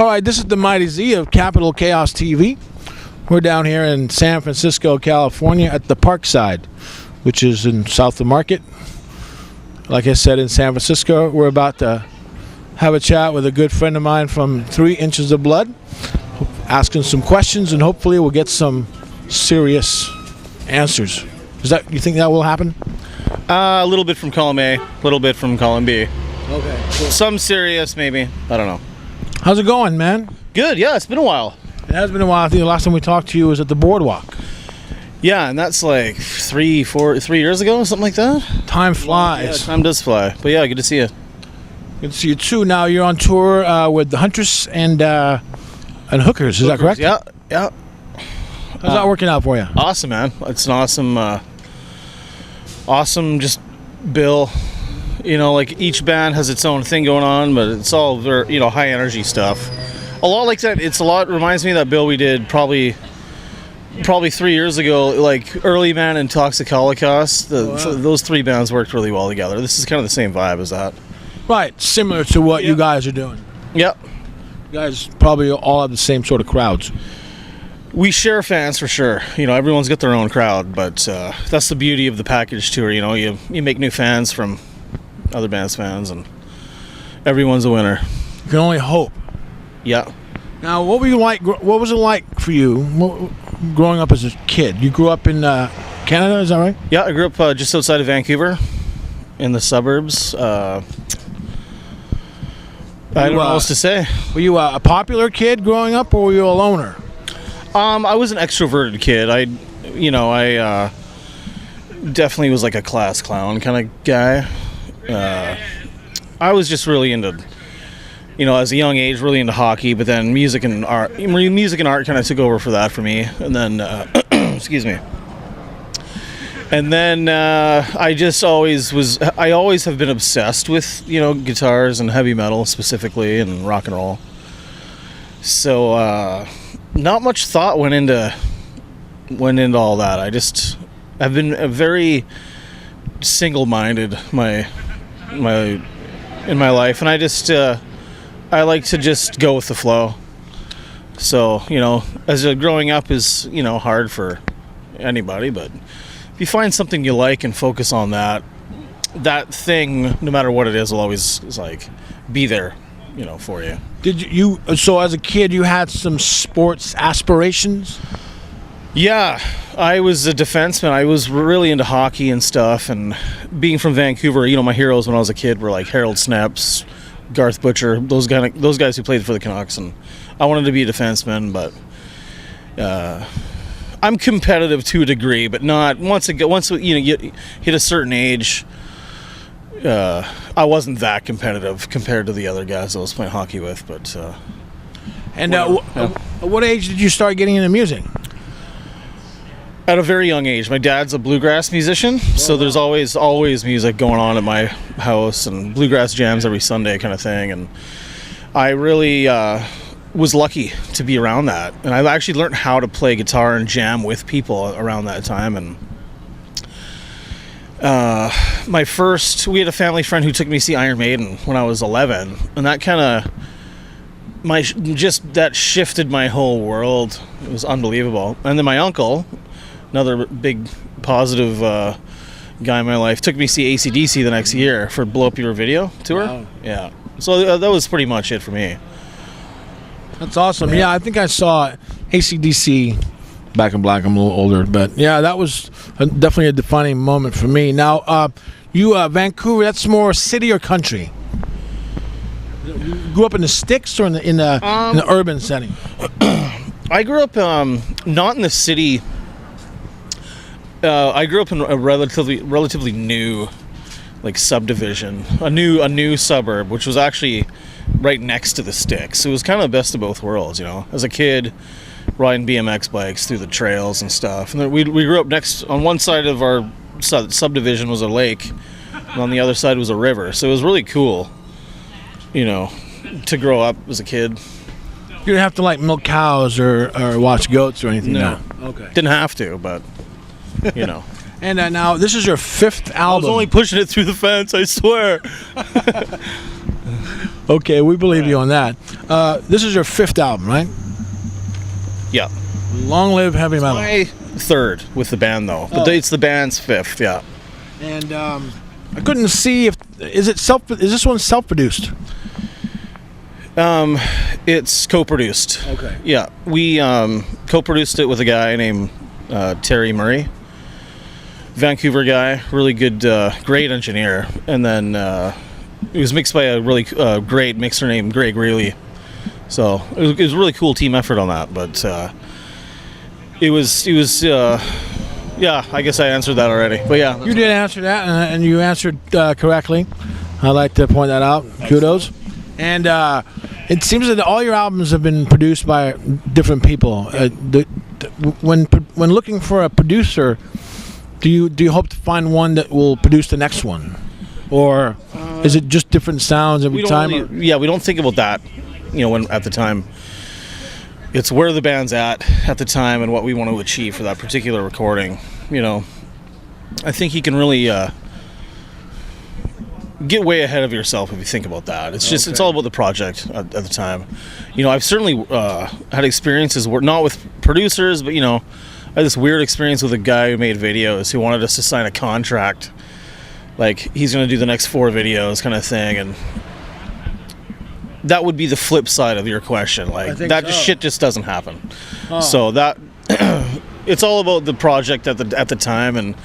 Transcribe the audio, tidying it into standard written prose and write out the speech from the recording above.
All right, this is the Mighty Z of Capital Chaos TV. We're down here in San Francisco, California at the Parkside, which is in south of Market. Like I said, in San Francisco, we're about to have a chat with a good friend of mine from 3 Inches of Blood, asking some questions, and hopefully we'll get some serious answers. You think that will happen? A little bit from column A, a little bit from column B. Okay. Cool. Some serious, maybe. I don't know. How's it going, man? Good, yeah, it's been a while. It has been a while. I think the last time we talked to you was at the Boardwalk. Yeah, and that's like 3 years ago, something like that. Time flies. Yeah, time does fly. But yeah, good to see you. Good to see you too. Now you're on tour with the Huntress and Hookers. Is that correct? Yeah. How's that working out for you? Awesome, man. It's an awesome just bill. You know, like each band has its own thing going on, but it's all very, high energy stuff. A lot like that. Reminds me of that bill we did probably 3 years ago, like Early Man and Toxic Holocaust. Those 3 bands worked really well together. This is kind of the same vibe as that. Right, similar to what you guys are doing. Yep. You guys probably all have the same sort of crowds. We share fans for sure. Everyone's got their own crowd, but that's the beauty of the package tour. You make new fans from other bands' fans, and everyone's a winner. You can only hope. Yeah. Now, what was it like for you growing up as a kid? You grew up in Canada, is that right? Yeah, I grew up just outside of Vancouver, in the suburbs. I don't know what else to say. Were you a popular kid growing up, or were you a loner? I was an extroverted kid. I definitely was like a class clown kind of guy. I was just really into, as a young age, really into hockey, but then music and art kind of took over for that for me. And then, excuse me. And then I always have been obsessed with, guitars and heavy metal specifically, and rock and roll. So not much thought went into all that. I've been very single-minded in my life, and I like to just go with the flow. So, as growing up is, hard for anybody, but if you find something you like and focus on that thing, no matter what it is, will always be there, for you. So as a kid, you had some sports aspirations? Yeah, I was a defenseman. I was really into hockey and stuff, and being from Vancouver, my heroes when I was a kid were like Harold Snaps, Garth Butcher, those guys who played for the Canucks, and I wanted to be a defenseman, but I'm competitive to a degree, but not once you hit a certain age. I wasn't that competitive compared to the other guys I was playing hockey with, but. What age did you start getting into music? At a very young age. My dad's a bluegrass musician, so there's always music going on at my house, and bluegrass jams every Sunday kind of thing, and I really was lucky to be around that, and I actually learned how to play guitar and jam with people around that time. And we had a family friend who took me to see Iron Maiden when I was 11, and that kind of that shifted my whole world. It was unbelievable. And then my uncle, another big positive guy in my life, took me to see AC/DC the next year for Blow Up Your Video tour. Wow. Yeah. So that was pretty much it for me. That's awesome. Yeah, I think I saw AC/DC back in black. I'm a little older, but yeah, that was definitely a defining moment for me. Now, Vancouver, that's more city or country? You grew up in the sticks or in the urban setting? I grew up not in the city. I grew up in a relatively new, subdivision, a new suburb, which was actually right next to the sticks. So it was kind of the best of both worlds, As a kid, riding BMX bikes through the trails and stuff. And then we grew up next. On one side of our subdivision was a lake, and on the other side was a river. So it was really cool, to grow up as a kid. You didn't have to milk cows or watch goats or anything. No. Okay. Didn't have to, but And now this is your 5th album. I was only pushing it through the fence, I swear. Okay, we believe you on that. This is your 5th album, right? Yeah. Long live heavy metal. My 3rd with the band though, but it's the band's 5th. Yeah. And I couldn't see if is this one self-produced? It's co-produced. Okay. Yeah, we co-produced it with a guy named Terry Murray, Vancouver guy, really good, great engineer, and then it was mixed by a really great mixer named Greg Reilly. So it was a really cool team effort on that, but it was yeah, I guess I answered that already. But yeah, You did answer that, and you answered correctly. I'd like to point that out. Kudos. And it seems that all your albums have been produced by different people. When looking for a producer, do you hope to find one that will produce the next one, or is it just different sounds every time? We don't think about that. When at the time, it's where the band's at the time and what we want to achieve for that particular recording. I think you can really get way ahead of yourself if you think about that. It's just it's all about the project at the time. I've certainly had experiences not with producers, but I had this weird experience with a guy who made videos who wanted us to sign a contract, like he's going to do the next 4 videos kind of thing, and that would be the flip side of your question. Like that shit just doesn't happen. So that it's all about the project at the time, and